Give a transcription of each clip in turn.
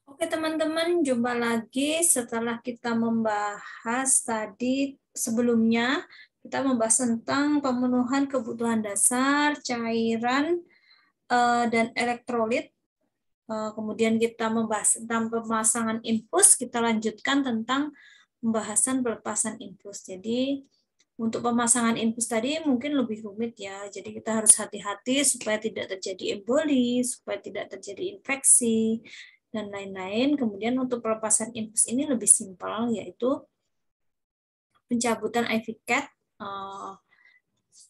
Oke teman-teman, jumpa lagi setelah kita membahas tadi sebelumnya, kita membahas tentang pemenuhan kebutuhan dasar, cairan, dan elektrolit. Kemudian kita membahas tentang pemasangan infus, kita lanjutkan tentang pembahasan pelepasan infus. Jadi untuk pemasangan infus tadi mungkin lebih rumit ya, jadi kita harus hati-hati supaya tidak terjadi emboli, supaya tidak terjadi infeksi, dan lain-lain. Kemudian untuk pelepasan infus ini lebih simpel, yaitu pencabutan IV cat.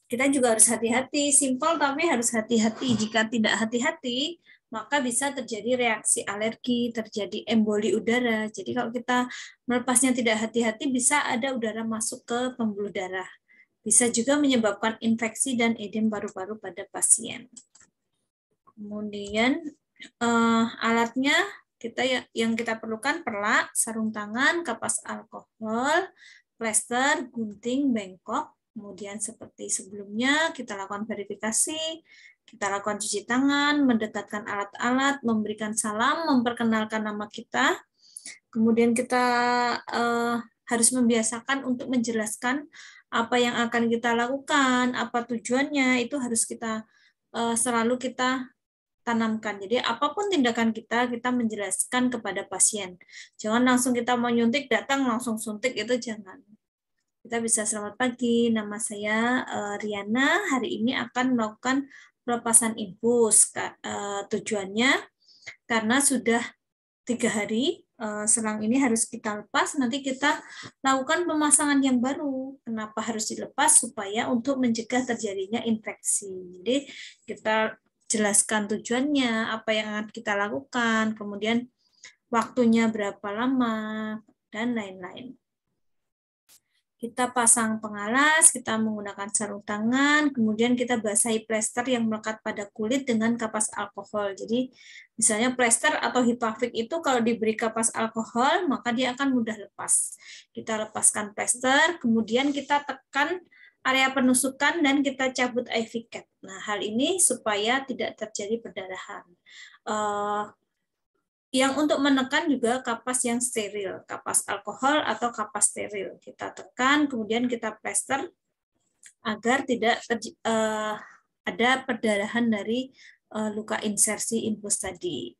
Kita juga harus hati-hati, simpel tapi harus hati-hati. Jika tidak hati-hati, maka bisa terjadi reaksi alergi, terjadi emboli udara. Jadi kalau kita melepasnya tidak hati-hati, bisa ada udara masuk ke pembuluh darah. Bisa juga menyebabkan infeksi dan edem paru-paru pada pasien. Kemudian alatnya yang kita perlukan perlak, sarung tangan, kapas alkohol, plester, gunting, bengkok. Kemudian seperti sebelumnya kita lakukan verifikasi, kita lakukan cuci tangan, mendekatkan alat-alat, memberikan salam, memperkenalkan nama kita. Kemudian kita harus membiasakan untuk menjelaskan apa yang akan kita lakukan, apa tujuannya, itu harus kita selalu kita tanamkan. Jadi apapun tindakan kita menjelaskan kepada pasien. Jangan langsung kita mau nyuntik, datang langsung suntik, itu jangan. Kita bisa, selamat pagi, nama saya Riana, hari ini akan melakukan pelepasan infus. Tujuannya karena sudah 3 hari selang ini harus kita lepas, nanti kita lakukan pemasangan yang baru. Kenapa harus dilepas? Supaya untuk mencegah terjadinya infeksi. Jadi kita jelaskan tujuannya, apa yang akan kita lakukan, kemudian waktunya berapa lama, dan lain-lain. Kita pasang pengalas, kita menggunakan sarung tangan, kemudian kita basahi plester yang melekat pada kulit dengan kapas alkohol. Jadi misalnya plester atau hipafik itu kalau diberi kapas alkohol, maka dia akan mudah lepas. Kita lepaskan plester, kemudian kita tekan area penusukan dan kita cabut IV cat. Nah, hal ini supaya tidak terjadi perdarahan. Yang untuk menekan juga kapas yang steril, kapas alkohol atau kapas steril. Kita tekan, kemudian kita plester agar tidak ada perdarahan dari luka insersi infus tadi.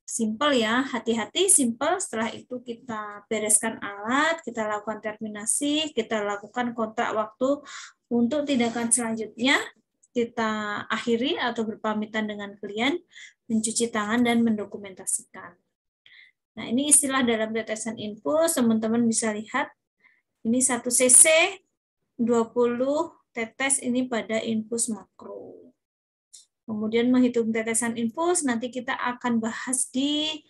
Simple ya, hati-hati, simple. Setelah itu kita bereskan alat, kita lakukan terminasi, kita lakukan kontrak waktu untuk tindakan selanjutnya. Kita akhiri atau berpamitan dengan klien, mencuci tangan dan mendokumentasikan. Nah, ini istilah dalam tetesan infus, teman-teman bisa lihat. Ini 1 cc, 20 tetes ini pada infus makro. Kemudian menghitung tetesan infus, nanti kita akan bahas di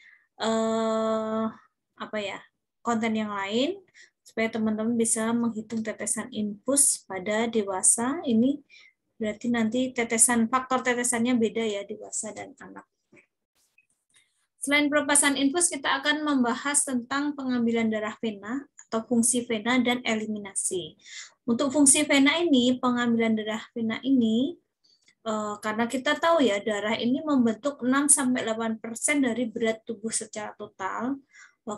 konten yang lain, supaya teman-teman bisa menghitung tetesan infus pada dewasa. Ini berarti nanti faktor tetesannya beda ya, dewasa dan anak. Selain pelepasan infus, kita akan membahas tentang pengambilan darah vena atau fungsi vena dan eliminasi. Untuk fungsi vena ini, pengambilan darah vena ini, karena kita tahu ya, darah ini membentuk 6-8% dari berat tubuh secara total.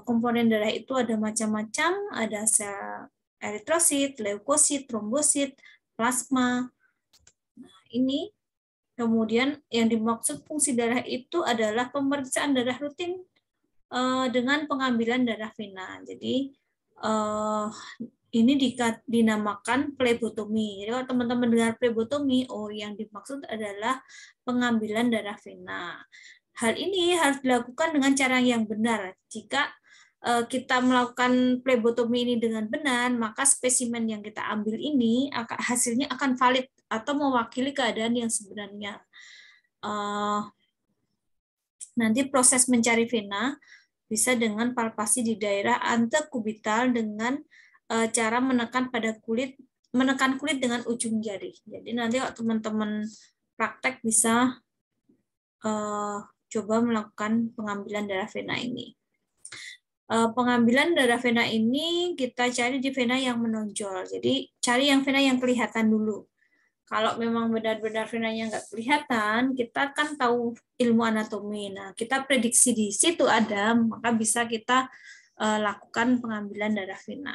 Komponen darah itu ada macam-macam, ada sel eritrosit, leukosit, trombosit, plasma. Nah, ini kemudian yang dimaksud fungsi darah itu adalah pemeriksaan darah rutin dengan pengambilan darah vena. Jadi ini dinamakan plebotomi. Jadi kalau teman-teman dengar plebotomi, yang dimaksud adalah pengambilan darah vena. Hal ini harus dilakukan dengan cara yang benar. Jika kita melakukan plebotomi ini dengan benar, maka spesimen yang kita ambil ini hasilnya akan valid atau mewakili keadaan yang sebenarnya. Nanti proses mencari vena bisa dengan palpasi di daerah antekubital dengan cara menekan kulit dengan ujung jari. Jadi nanti kalau teman-teman praktek bisa coba melakukan pengambilan darah vena ini. Pengambilan darah vena ini kita cari di vena yang menonjol. Jadi cari yang vena yang kelihatan dulu. Kalau memang benar-benar venanya nggak kelihatan, kita kan tahu ilmu anatomi. Nah, kita prediksi di situ ada, maka bisa kita lakukan pengambilan darah vena.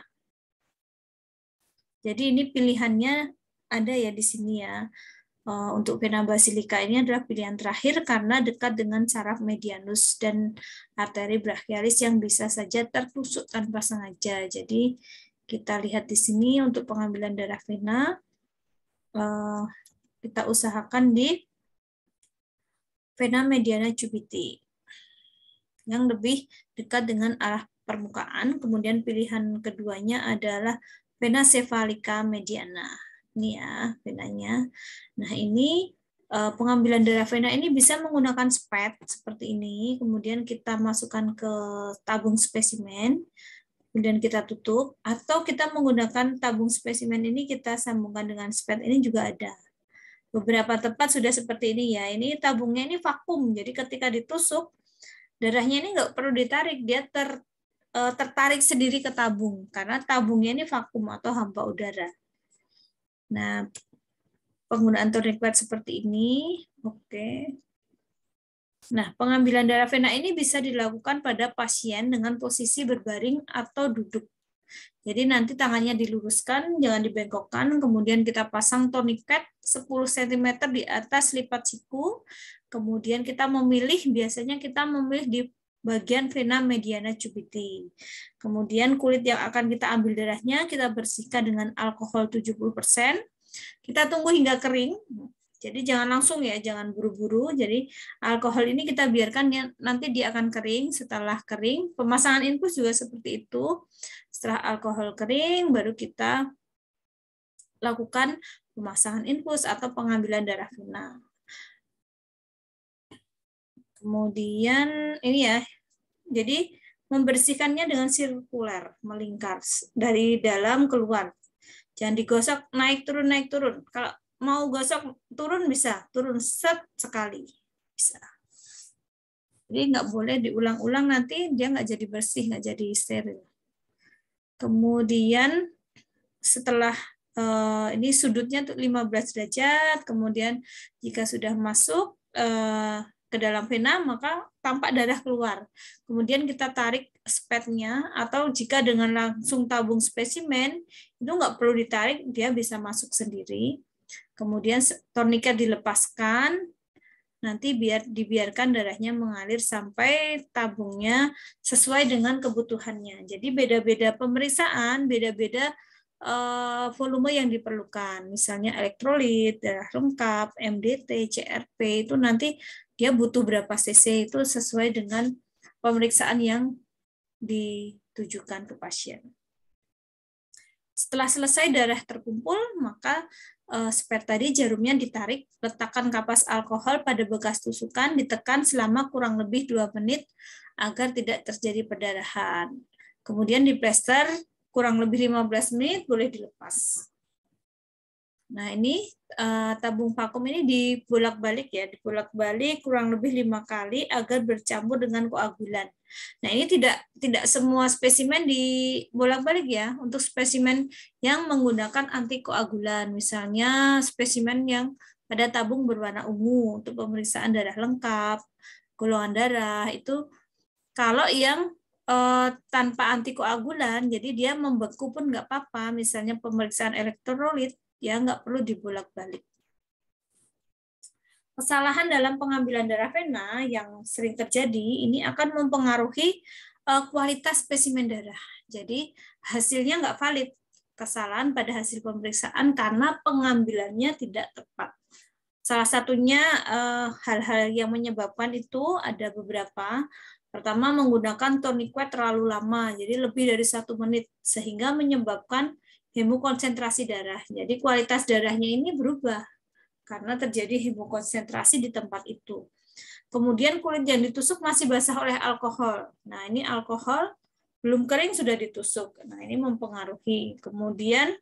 Jadi ini pilihannya ada ya di sini ya. Untuk vena basilika ini adalah pilihan terakhir karena dekat dengan saraf medianus dan arteri brachialis yang bisa saja tertusuk tanpa sengaja. Jadi kita lihat di sini untuk pengambilan darah vena, kita usahakan di vena mediana cubiti yang lebih dekat dengan arah permukaan. Kemudian pilihan keduanya adalah vena cephalica mediana. Ini ya venanya. Nah ini pengambilan darah vena ini bisa menggunakan spet seperti ini. Kemudian kita masukkan ke tabung spesimen. Kemudian kita tutup. Atau kita menggunakan tabung spesimen ini kita sambungkan dengan spet ini juga ada. Beberapa tempat sudah seperti ini ya. Ini tabungnya ini vakum. Jadi ketika ditusuk, darahnya ini nggak perlu ditarik. Dia tertarik sendiri ke tabung. Karena tabungnya ini vakum atau hampa udara. Nah, penggunaan tourniquet seperti ini. Oke. Nah, pengambilan darah vena ini bisa dilakukan pada pasien dengan posisi berbaring atau duduk. Jadi nanti tangannya diluruskan, jangan dibengkokkan, kemudian kita pasang tourniquet 10 cm di atas lipat siku, kemudian kita memilih, biasanya kita memilih di bagian vena mediana cubiti. Kemudian kulit yang akan kita ambil darahnya, kita bersihkan dengan alkohol 70%, kita tunggu hingga kering, jadi jangan langsung ya, jangan buru-buru. Jadi alkohol ini kita biarkan nanti dia akan kering. Setelah kering, pemasangan infus juga seperti itu. Setelah alkohol kering, baru kita lakukan pemasangan infus atau pengambilan darah vena. Kemudian ini ya, jadi membersihkannya dengan sirkuler, melingkar dari dalam keluar. Jangan digosok naik turun. Kalau mau gosok turun bisa, turun set sekali bisa. Jadi nggak boleh diulang-ulang, nanti dia nggak jadi bersih, nggak jadi steril. Kemudian setelah ini sudutnya tuh 15 derajat, kemudian jika sudah masuk ke dalam vena maka tampak darah keluar. Kemudian kita tarik spetnya, atau jika dengan langsung tabung spesimen itu nggak perlu ditarik, dia bisa masuk sendiri. Kemudian tourniquet dilepaskan, nanti dibiarkan darahnya mengalir sampai tabungnya sesuai dengan kebutuhannya. Jadi beda-beda pemeriksaan, beda-beda volume yang diperlukan. Misalnya elektrolit, darah lengkap, MDT, CRP, itu nanti dia butuh berapa cc, itu sesuai dengan pemeriksaan yang ditujukan ke pasien. Setelah selesai darah terkumpul, maka spet tadi jarumnya ditarik, letakkan kapas alkohol pada bekas tusukan, ditekan selama kurang lebih 2 menit agar tidak terjadi perdarahan. Kemudian diplester kurang lebih 15 menit, boleh dilepas. Nah ini tabung vakum ini dibolak-balik ya, dibolak-balik kurang lebih 5 kali agar bercampur dengan koagulan. Nah ini tidak semua spesimen dibolak-balik ya. Untuk spesimen yang menggunakan antikoagulan, misalnya spesimen yang pada tabung berwarna ungu untuk pemeriksaan darah lengkap, golongan darah itu kalau yang tanpa antikoagulan, jadi dia membeku pun nggak apa-apa. Misalnya pemeriksaan elektrolit, ya nggak perlu dibolak-balik. Kesalahan dalam pengambilan darah vena yang sering terjadi ini akan mempengaruhi kualitas spesimen darah. Jadi hasilnya nggak valid. Kesalahan pada hasil pemeriksaan karena pengambilannya tidak tepat. Salah satunya hal-hal yang menyebabkan itu ada beberapa. Pertama, menggunakan tourniquet terlalu lama, jadi lebih dari 1 menit, sehingga menyebabkan hemokonsentrasi darah. Jadi kualitas darahnya ini berubah karena terjadi hemokonsentrasi di tempat itu. Kemudian kulit yang ditusuk masih basah oleh alkohol. Nah, ini alkohol belum kering sudah ditusuk. Nah, ini mempengaruhi. Kemudian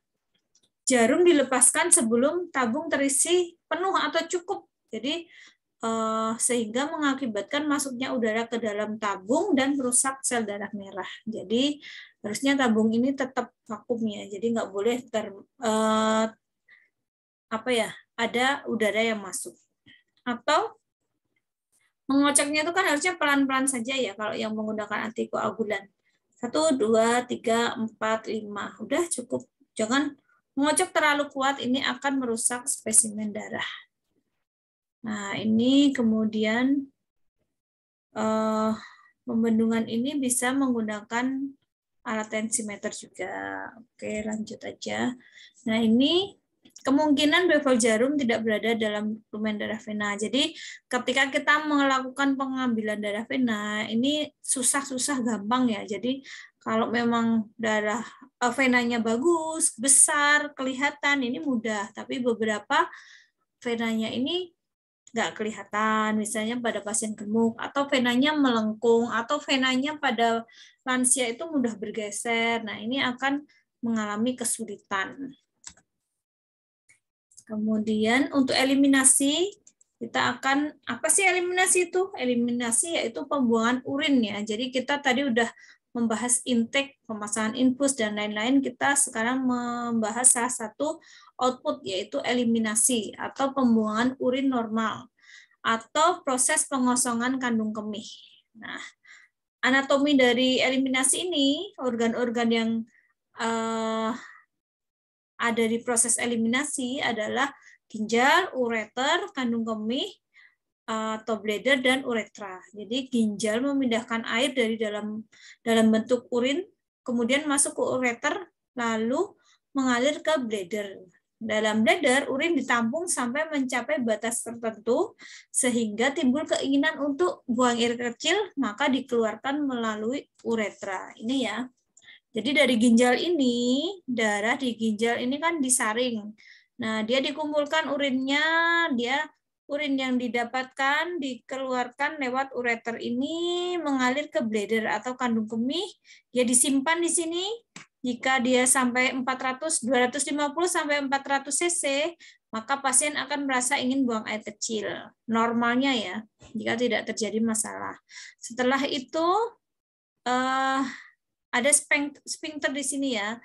jarum dilepaskan sebelum tabung terisi penuh atau cukup. Jadi sehingga mengakibatkan masuknya udara ke dalam tabung dan merusak sel darah merah. Jadi harusnya tabung ini tetap vakum ya. Jadi nggak boleh ada udara yang masuk. Atau mengocoknya itu kan harusnya pelan-pelan saja ya kalau yang menggunakan antikoagulan. 1, 2, 3, 4, 5. Udah cukup. Jangan mengocok terlalu kuat, ini akan merusak spesimen darah. Nah, ini kemudian pembendungan ini bisa menggunakan alat tensimeter juga. Oke, lanjut aja. Nah, ini kemungkinan bevel jarum tidak berada dalam lumen darah vena. Jadi, ketika kita melakukan pengambilan darah vena, ini susah-susah gampang ya. Jadi, kalau memang darah venanya bagus, besar, kelihatan, ini mudah. Tapi beberapa venanya ini nggak kelihatan, misalnya pada pasien gemuk, atau venanya melengkung, atau venanya pada lansia itu mudah bergeser. Nah, ini akan mengalami kesulitan. Kemudian untuk eliminasi, kita akan, apa sih eliminasi itu? Eliminasi yaitu pembuangan urin ya. Jadi kita tadi udah membahas intake, pemasangan infus, dan lain-lain. Kita sekarang membahas salah satu output, yaitu eliminasi atau pembuangan urin normal atau proses pengosongan kandung kemih. Nah, anatomi dari eliminasi ini, organ-organ yang ada di proses eliminasi adalah ginjal, ureter, kandung kemih, atau bladder, dan uretra. Jadi ginjal memindahkan air dari dalam bentuk urin, kemudian masuk ke ureter, lalu mengalir ke bladder. Dalam bladder, urin ditampung sampai mencapai batas tertentu, sehingga timbul keinginan untuk buang air kecil, maka dikeluarkan melalui uretra. Ini ya. Jadi dari ginjal ini, darah di ginjal ini kan disaring. Nah, dia dikumpulkan urinnya, urin yang didapatkan dikeluarkan lewat ureter ini mengalir ke bladder atau kandung kemih. Dia disimpan di sini. Jika dia sampai 250 sampai 400 cc, maka pasien akan merasa ingin buang air kecil. Normalnya ya, jika tidak terjadi masalah. Setelah itu ada sphincter di sini ya.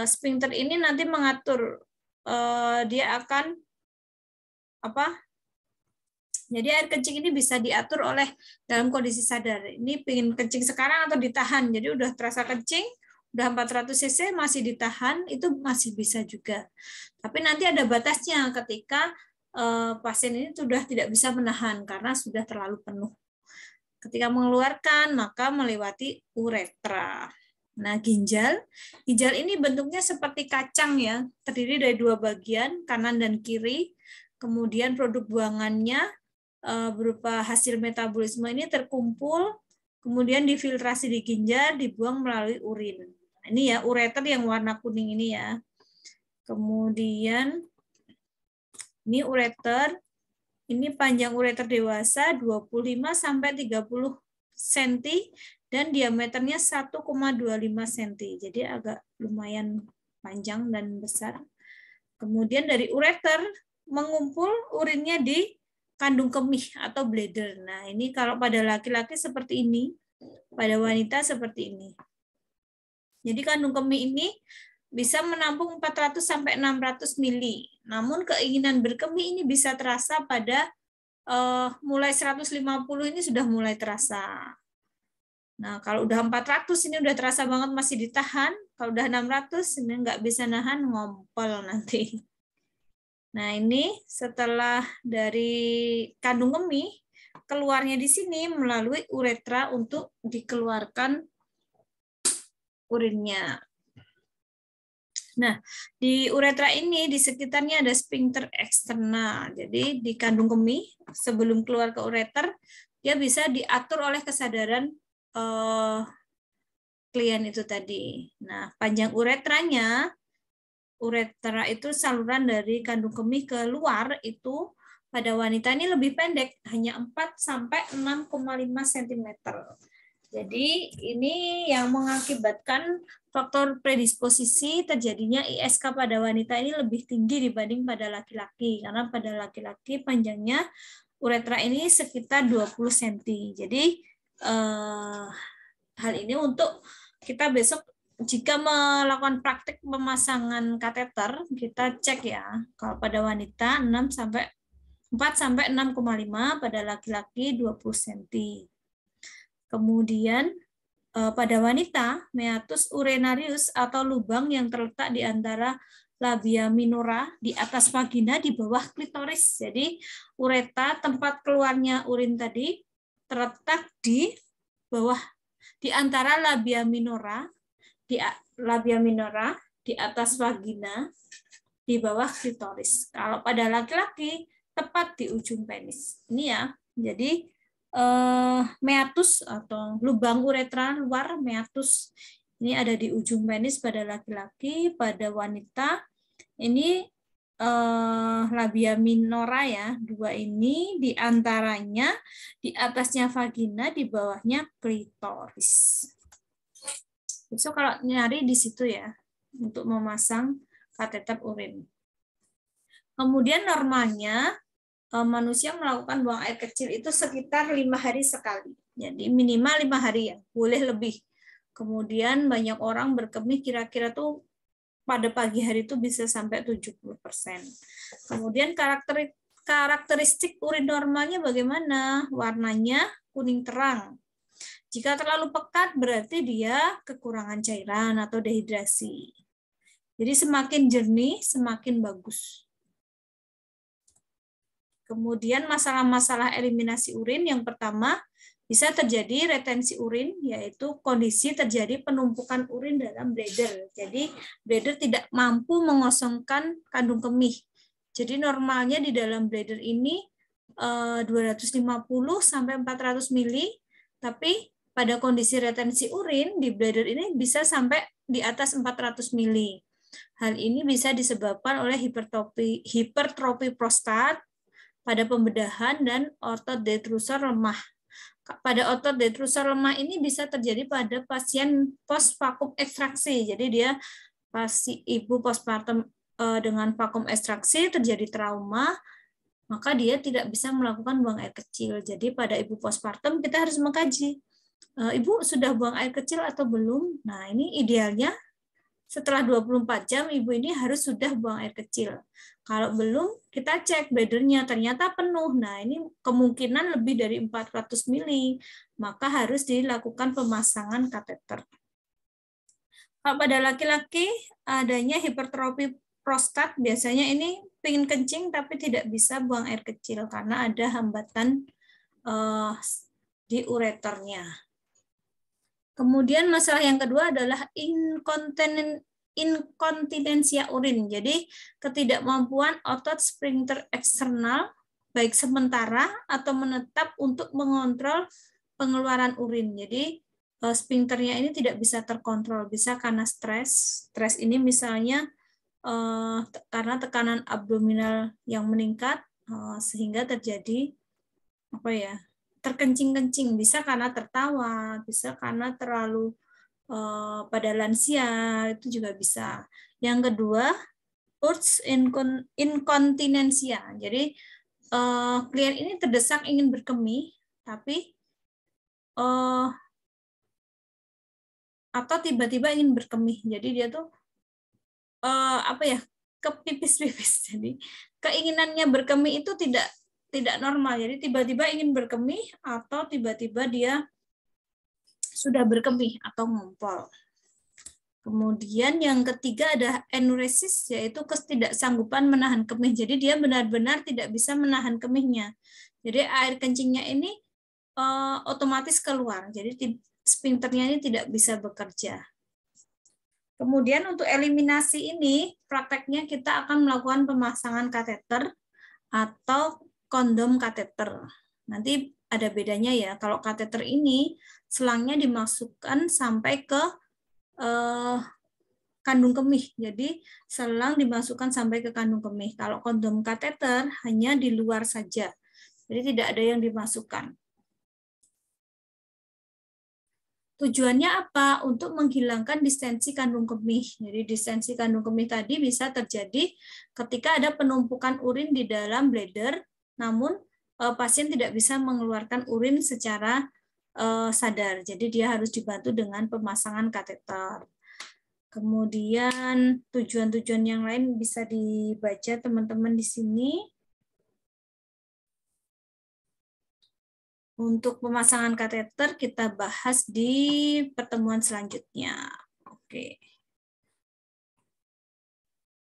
Sphincter ini nanti mengatur dia akan jadi air kencing ini bisa diatur oleh dalam kondisi sadar. Ini pengen kencing sekarang atau ditahan. Jadi udah terasa kencing, udah 400 cc masih ditahan, itu masih bisa juga. Tapi nanti ada batasnya ketika pasien ini sudah tidak bisa menahan karena sudah terlalu penuh. Ketika mengeluarkan, maka melewati uretra. Nah, ginjal ini bentuknya seperti kacang ya, terdiri dari 2 bagian, kanan dan kiri. Kemudian produk buangannya berupa hasil metabolisme ini terkumpul, kemudian difiltrasi di ginjal, dibuang melalui urin. Ini ya ureter yang warna kuning ini ya. Kemudian ini ureter, ini panjang ureter dewasa 25 sampai 30 cm dan diameternya 1,25 cm. Jadi agak lumayan panjang dan besar. Kemudian dari ureter mengumpul urinnya di kandung kemih atau bladder. Nah, ini kalau pada laki-laki seperti ini, pada wanita seperti ini. Jadi kandung kemih ini bisa menampung 400 sampai 600 mili. Namun keinginan berkemih ini bisa terasa pada mulai 150 ini sudah mulai terasa. Nah, kalau udah 400 ini udah terasa banget masih ditahan. Kalau udah 600 ini nggak bisa nahan, ngompol nanti. Nah, ini setelah dari kandung kemih, keluarnya di sini melalui uretra untuk dikeluarkan urinnya. Nah, di uretra ini di sekitarnya ada sphincter eksternal. Jadi di kandung kemih sebelum keluar ke ureter, dia bisa diatur oleh kesadaran klien itu tadi. Nah, panjang uretranya, uretra itu saluran dari kandung kemih keluar itu pada wanita ini lebih pendek, hanya 4 sampai 6,5 cm. Jadi ini yang mengakibatkan faktor predisposisi terjadinya ISK pada wanita ini lebih tinggi dibanding pada laki-laki, karena pada laki-laki panjangnya uretra ini sekitar 20 cm. Jadi hal ini untuk kita besok jika melakukan praktik pemasangan kateter, kita cek ya. Kalau pada wanita 4 sampai 6,5, pada laki-laki 20 cm. Kemudian pada wanita, meatus urinarius atau lubang yang terletak di antara labia minora di atas vagina di bawah klitoris. Jadi ureta, tempat keluarnya urin tadi, terletak di bawah, di antara labia minora di atas vagina di bawah klitoris. Kalau pada laki-laki tepat di ujung penis. Ini ya. Jadi meatus atau lubang uretra luar meatus ini ada di ujung penis pada laki-laki. Pada wanita ini labia minora ya, dua ini di antaranya di atasnya vagina, di bawahnya klitoris. So kalau nyari di situ ya untuk memasang kateter urin. Kemudian normalnya manusia melakukan buang air kecil itu sekitar 5 hari sekali. Jadi minimal 5 hari ya, boleh lebih. Kemudian banyak orang berkemih kira-kira tuh pada pagi hari itu bisa sampai 70%. Kemudian karakteristik urin normalnya bagaimana? Warnanya kuning terang. Jika terlalu pekat berarti dia kekurangan cairan atau dehidrasi. Jadi semakin jernih semakin bagus. Kemudian masalah-masalah eliminasi urin yang pertama bisa terjadi retensi urin, yaitu kondisi terjadi penumpukan urin dalam bladder. Jadi bladder tidak mampu mengosongkan kandung kemih. Jadi normalnya di dalam bladder ini 250 sampai 400 mili, tapi pada kondisi retensi urin di bladder ini bisa sampai di atas 400 mili. Hal ini bisa disebabkan oleh hipertrofi prostat pada pembedahan dan otot detrusor lemah. Pada otot detrusor lemah ini bisa terjadi pada pasien post vakum ekstraksi. Jadi dia ibu postpartum dengan vakum ekstraksi terjadi trauma, maka dia tidak bisa melakukan buang air kecil. Jadi pada ibu postpartum kita harus mengkaji, ibu sudah buang air kecil atau belum? Nah, ini idealnya setelah 24 jam ibu ini harus sudah buang air kecil. Kalau belum, kita cek bladdernya ternyata penuh. Nah, ini kemungkinan lebih dari 400 mili, maka harus dilakukan pemasangan kateter. Kalau pada laki-laki adanya hipertrofi prostat, biasanya ini pengen kencing tapi tidak bisa buang air kecil karena ada hambatan di ureternya. Kemudian masalah yang kedua adalah inkontinensia urin. Jadi ketidakmampuan otot sphincter eksternal baik sementara atau menetap untuk mengontrol pengeluaran urin. Jadi sphincternya ini tidak bisa terkontrol, bisa karena stres. Stres ini misalnya karena tekanan abdominal yang meningkat sehingga terjadi terkencing-kencing, bisa karena tertawa, bisa karena terlalu pada lansia, itu juga bisa. Yang kedua, urge inkontinensia. Jadi klien ini terdesak ingin berkemih, tapi atau tiba-tiba ingin berkemih. Jadi dia tuh kepipis-pipis. Jadi keinginannya berkemih itu tidak normal. Jadi tiba-tiba ingin berkemih atau tiba-tiba dia sudah berkemih atau ngompol. Kemudian yang ketiga ada enuresis, yaitu ketidaksanggupan menahan kemih. Jadi dia benar-benar tidak bisa menahan kemihnya. Jadi air kencingnya ini otomatis keluar. Jadi sphincternya ini tidak bisa bekerja. Kemudian untuk eliminasi ini, prakteknya kita akan melakukan pemasangan kateter atau kondom kateter. Nanti ada bedanya ya. Kalau kateter ini selangnya dimasukkan sampai ke kandung kemih. Jadi selang dimasukkan sampai ke kandung kemih. Kalau kondom kateter hanya di luar saja. Jadi tidak ada yang dimasukkan. Tujuannya apa? Untuk menghilangkan distensi kandung kemih. Jadi distensi kandung kemih tadi bisa terjadi ketika ada penumpukan urin di dalam bladder, namun pasien tidak bisa mengeluarkan urin secara sadar. Jadi dia harus dibantu dengan pemasangan kateter. Kemudian tujuan-tujuan yang lain bisa dibaca teman-teman di sini. Untuk pemasangan kateter kita bahas di pertemuan selanjutnya. Oke.